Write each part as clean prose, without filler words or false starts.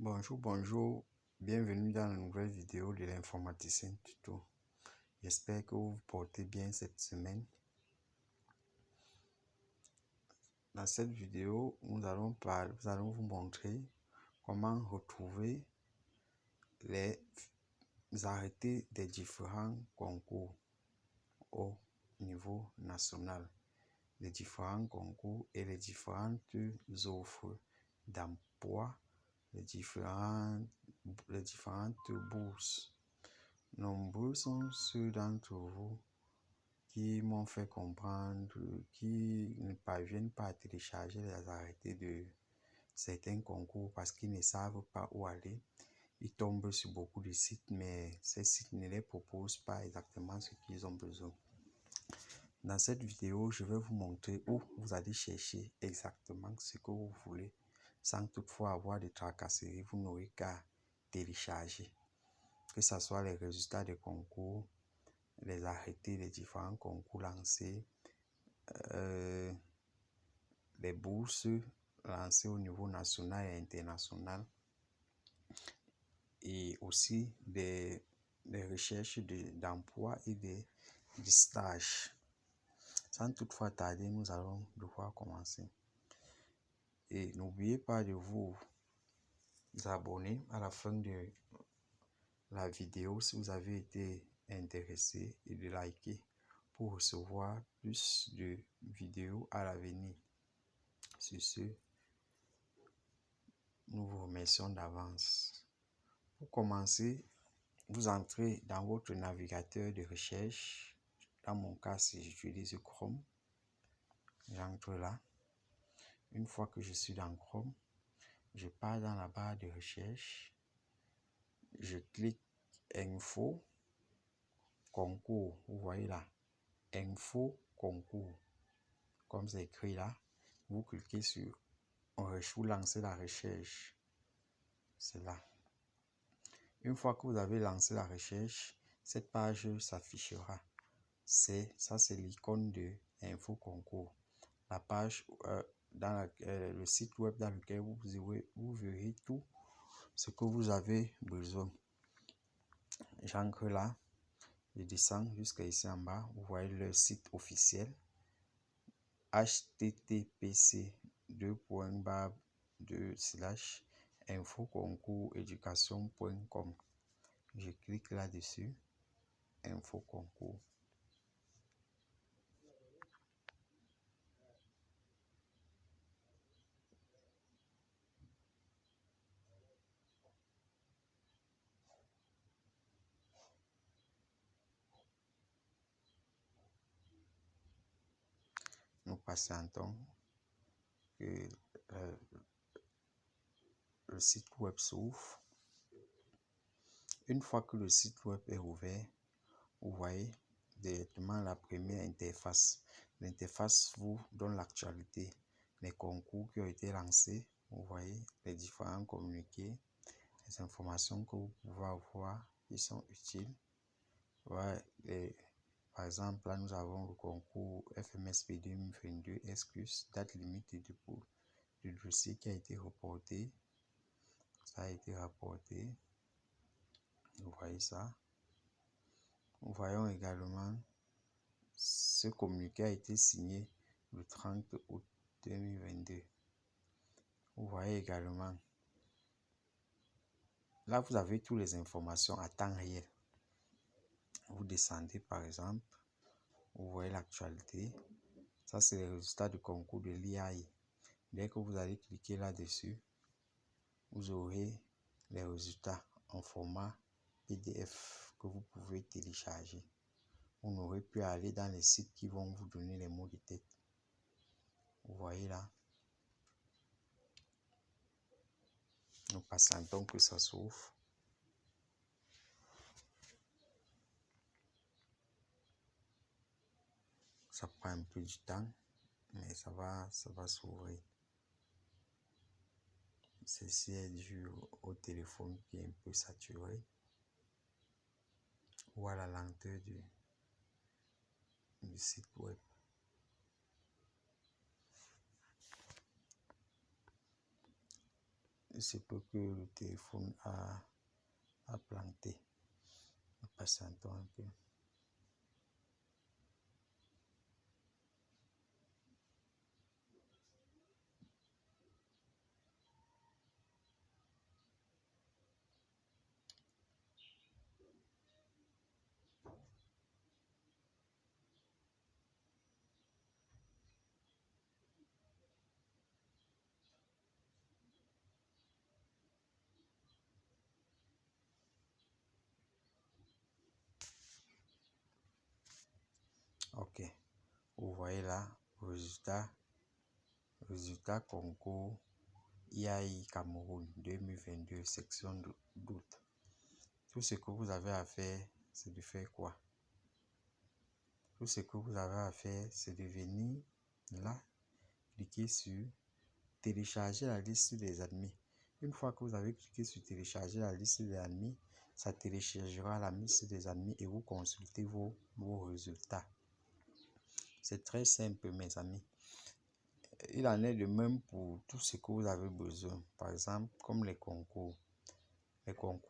Bonjour, bonjour, bienvenue dans la nouvelle vidéo de l'informaticien tuto. J'espère que vous vous portez bien cette semaine. Dans cette vidéo, nous allons vous montrer comment retrouver les arrêtés des différents concours au niveau national, les différents concours et les différentes offres d'emploi, les différentes bourses. Nombreux sont ceux d'entre vous qui m'ont fait comprendre qui ne parviennent pas à télécharger les arrêtés de certains concours parce qu'ils ne savent pas où aller. Ils tombent sur beaucoup de sites, mais ces sites ne les proposent pas exactement ce qu'ils ont besoin. Dans cette vidéo, je vais vous montrer où vous allez chercher exactement ce que vous voulez sans toutefois avoir de tracasseries. Vous n'aurez qu'à télécharger, que ce soit les résultats des concours, les arrêtés des différents concours lancés, les bourses lancées au niveau national et international, et aussi des recherches d'emploi et des stages. Sans toutefois tarder, nous allons devoir commencer. Et n'oubliez pas de vous abonner à la fin de la vidéo si vous avez été intéressé et de liker pour recevoir plus de vidéos à l'avenir. Sur ce, nous vous remercions d'avance. Pour commencer, vous entrez dans votre navigateur de recherche. Dans mon cas, si j'utilise Chrome, j'entre là. Une fois que je suis dans Chrome, je pars dans la barre de recherche. Je clique Info, Concours. Vous voyez là, Info, Concours. Comme c'est écrit là, vous cliquez sur vous lancez la recherche. C'est là. Une fois que vous avez lancé la recherche, cette page s'affichera. C'est l'icône de Info Concours. La page le site web dans lequel vous verrez tout ce que vous avez besoin. J'entre là, je descends jusqu'à ici en bas. Vous voyez le site officiel. http://infoconcours-education.com. Je clique là-dessus, Info Concours. Nous patientons que le site web s'ouvre. Une fois que le site web est ouvert, vous voyez directement la première interface. L'interface vous donne l'actualité, les concours qui ont été lancés. Vous voyez les différents communiqués, les informations que vous pouvez avoir qui sont utiles. Voilà, par exemple, là nous avons le concours FMSP 2022 excuse, date limite de dépôt du dossier qui a été reporté. Ça a été rapporté. Vous voyez ça. Nous voyons également ce communiqué a été signé le 30 août 2022. Vous voyez également. Là, vous avez toutes les informations à temps réel. Vous descendez par exemple. Vous voyez l'actualité. Ça, c'est les résultats du concours de l'IAI. Dès que vous allez cliquer là-dessus, vous aurez les résultats en format PDF que vous pouvez télécharger. Vous n'aurez plus à aller dans les sites qui vont vous donner les mots de tête. Vous voyez là. Nous patientons que ça s'ouvre. Ça prend un peu du temps, mais ça va s'ouvrir. Ceci est dû au téléphone qui est un peu saturé ou à la lenteur du site web. Il se peut que le téléphone a planté. Patientons un peu. Ok. Vous voyez là, résultat concours IAI Cameroun 2022, section d'août. Tout ce que vous avez à faire, c'est de faire quoi? Tout ce que vous avez à faire, c'est de venir là, cliquer sur télécharger la liste des admis. Une fois que vous avez cliqué sur télécharger la liste des admis, ça téléchargera la liste des admis et vous consultez vos résultats. C'est très simple, mes amis. Il en est de même pour tout ce que vous avez besoin. Par exemple, comme les concours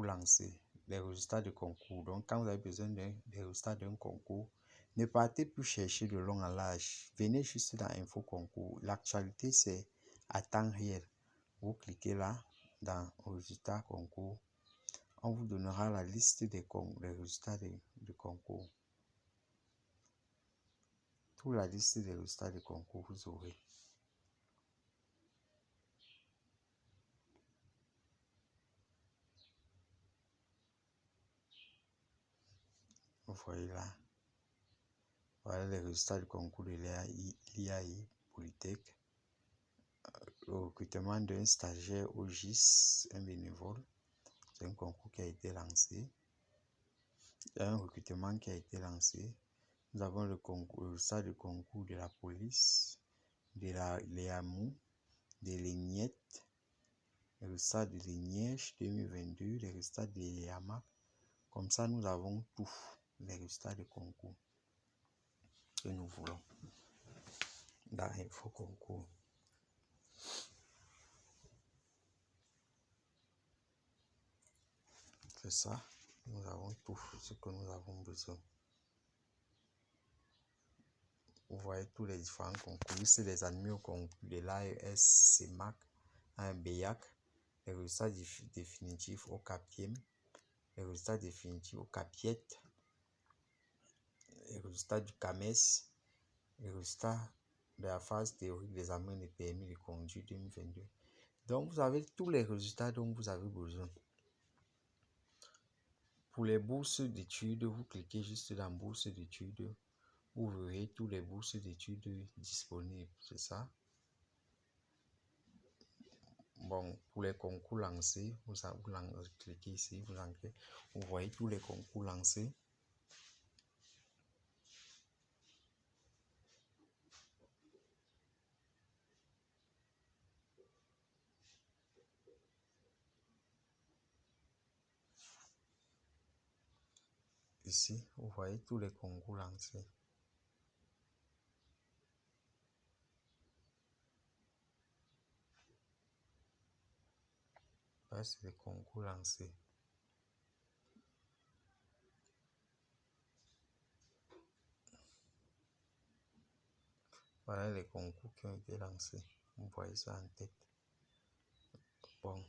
lancés, les résultats de concours. Donc, quand vous avez besoin des résultats d'un concours, ne partez plus chercher de long en large. Venez juste dans Info Concours. L'actualité, c'est à temps réel. Vous cliquez là, dans résultats concours. On vous donnera la liste des résultats du concours. Toute la liste des résultats du concours, vous aurez. Vous voyez là. Voilà les résultats du concours de l'IAI Polytech. Le recrutement d'un stagiaire au GIS, un bénévole. C'est un concours qui a été lancé. Il y a un recrutement qui a été lancé. Nous avons le résultat du concours de la police, de l'EAMU, de l'ENIET, le résultat de l'ENIEJ 2022, les résultats de l'EAMAC. Comme ça, nous avons tous les résultats de concours que nous voulons dans Info Concours. C'est ça, nous avons tout ce que nous avons besoin. Vous voyez tous les différents concours. C'est les admis au concours de l'AES, CEMAC, un BEAC, les résultats définitifs au CAPIEM, les résultats définitifs au CAPIET, les résultats du CAMES, les résultats de la phase théorique des examens de permis de conduire 2022. Donc, vous avez tous les résultats dont vous avez besoin. Pour les bourses d'études, vous cliquez juste dans bourses d'études. Vous verrez tous les bourses d'études disponibles, c'est ça. Bon, pour les concours lancés, vous cliquez ici, vous voyez tous les concours lancés. Ici, vous voyez tous les concours lancés. Là, c'est les concours lancés. Voilà les concours qui ont été lancés. Vous voyez ça en tête. Bon.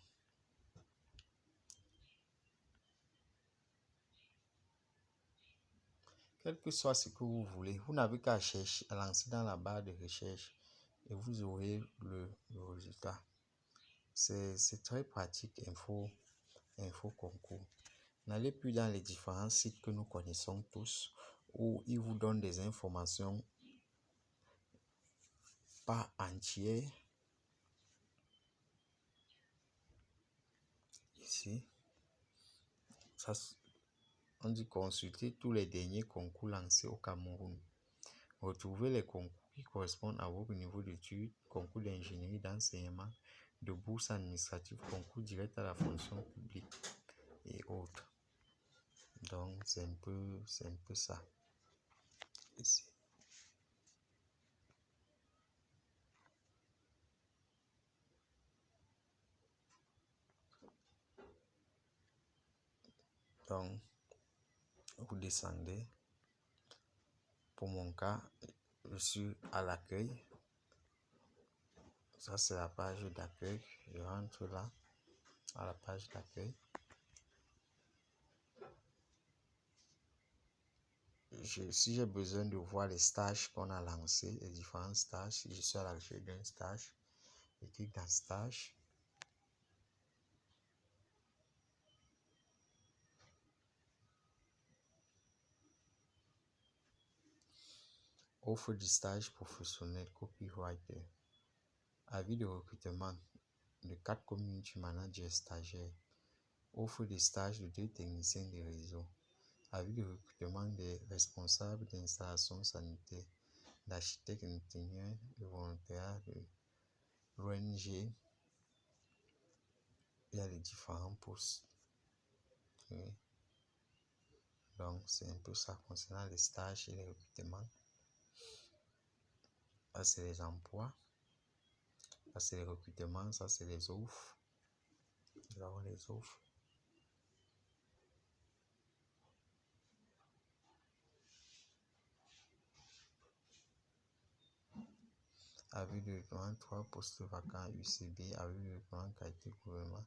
Quel que soit ce que vous voulez, vous n'avez qu'à chercher, à lancer dans la barre de recherche et vous aurez le résultat. C'est très pratique, Info Concours. N'allez plus dans les différents sites que nous connaissons tous où ils vous donnent des informations pas entières. Ici, ça, on dit consulter tous les derniers concours lancés au Cameroun. Retrouvez les concours qui correspondent à votre niveau d'études, concours d'ingénierie, d'enseignement, de bourse administrative, concours direct à la fonction publique et autres. Donc, c'est un peu ça. Ici. Donc, vous descendez. Pour mon cas, je suis à l'accueil. Ça, c'est la page d'accueil. Je rentre là, à la page d'accueil. Si j'ai besoin de voir les stages qu'on a lancés, les différents stages, si je suis à la recherche d'un stage, je clique dans stage. Offre du stage professionnel, copywriter. Avis de recrutement de 4 community managers stagiaires. Offre de stage de 2 techniciens de réseau. Avis de recrutement des responsables d'installation sanitaire, d'architectes ingénieurs, de volontariat, de l'ONG. Il y a les différents postes. Okay. Donc, c'est un peu ça concernant les stages et les recrutements. Ça, c'est les emplois. Ça, c'est les recrutements. Ça, c'est les offres. Nous avons les offres. Avis de recrutement, 3 postes vacants UCB. Avis de recrutement, qualité gouvernement.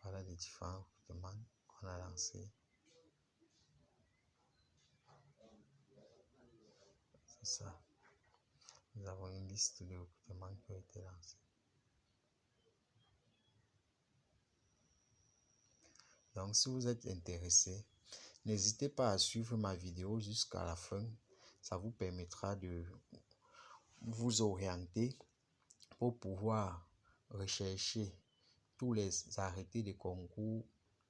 Voilà les différents recrutements qu'on a lancés. C'est ça. Nous avons une liste de recrutements qui ont été lancés. Donc, si vous êtes intéressé, n'hésitez pas à suivre ma vidéo jusqu'à la fin. Ça vous permettra de vous orienter pour pouvoir rechercher tous les arrêtés de concours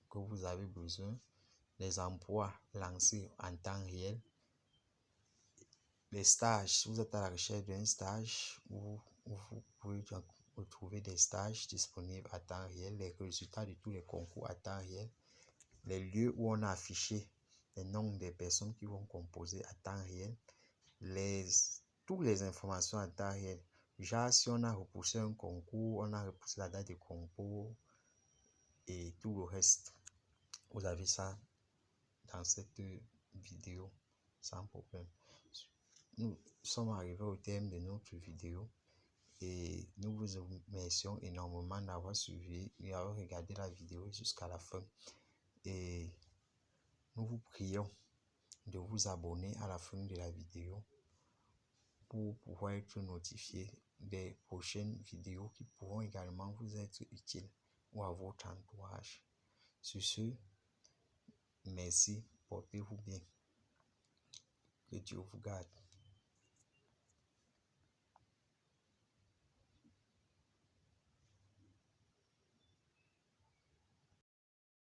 que vous avez besoin, les emplois lancés en temps réel, les stages. Si vous êtes à la recherche d'un stage, vous pouvez retrouver des stages disponibles à temps réel, les résultats de tous les concours à temps réel, les lieux où on a affiché les noms des personnes qui vont composer à temps réel, toutes les informations à temps réel. Genre, si on a repoussé un concours, on a repoussé la date de concours et tout le reste. Vous avez ça dans cette vidéo sans problème. Nous sommes arrivés au terme de notre vidéo et nous vous remercions énormément d'avoir suivi et d'avoir regardé la vidéo jusqu'à la fin. Et nous vous prions de vous abonner à la fin de la vidéo pour pouvoir être notifié des prochaines vidéos qui pourront également vous être utiles ou à votre entourage. Sur ce, merci, portez-vous bien. Que Dieu vous garde.